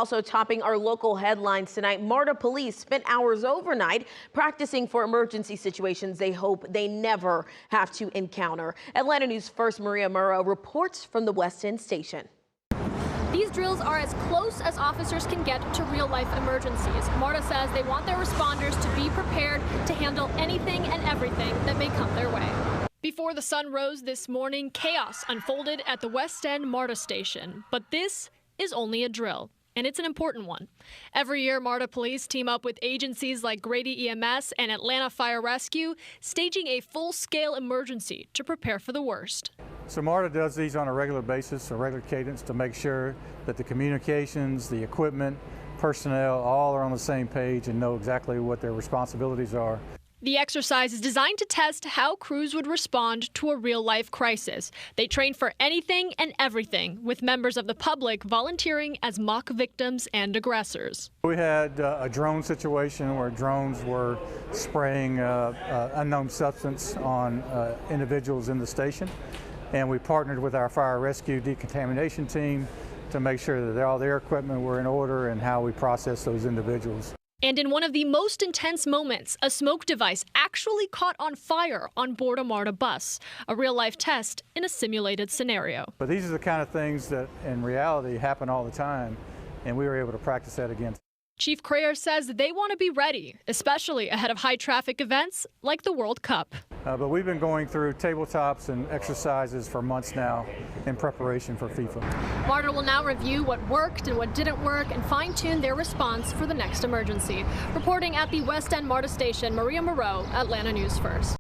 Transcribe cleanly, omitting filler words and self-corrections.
Also topping our local headlines tonight, MARTA police spent hours overnight practicing for emergency situations they hope they never have to encounter. Atlanta News' first Maria Murrow reports from the West End station. These drills are as close as officers can get to real-life emergencies. MARTA says they want their responders to be prepared to handle anything and everything that may come their way. Before the sun rose this morning, chaos unfolded at the West End MARTA station. But this is only a drill. And it's an important one. Every year, MARTA police team up with agencies like Grady EMS and Atlanta Fire Rescue, staging a full-scale emergency to prepare for the worst. So MARTA does these on a regular basis, a regular cadence, to make sure that the communications, the equipment, personnel, all are on the same page and know exactly what their responsibilities are. The exercise is designed to test how crews would respond to a real-life crisis. They train for anything and everything, with members of the public volunteering as mock victims and aggressors. We had a drone situation where drones were spraying unknown substance on individuals in the station, and we partnered with our fire rescue decontamination team to make sure that all their equipment were in order and how we process those individuals. And in one of the most intense moments, a smoke device actually caught on fire on board a MARTA bus, a real-life test in a simulated scenario. But these are the kind of things that in reality happen all the time, and we were able to practice that again. Chief Crayer says they want to be ready, especially ahead of high-traffic events like the World Cup. But we've been going through tabletops and exercises for months now in preparation for FIFA. MARTA will now review what worked and what didn't work and fine-tune their response for the next emergency. Reporting at the West End MARTA station, Maria Moreau, Atlanta News First.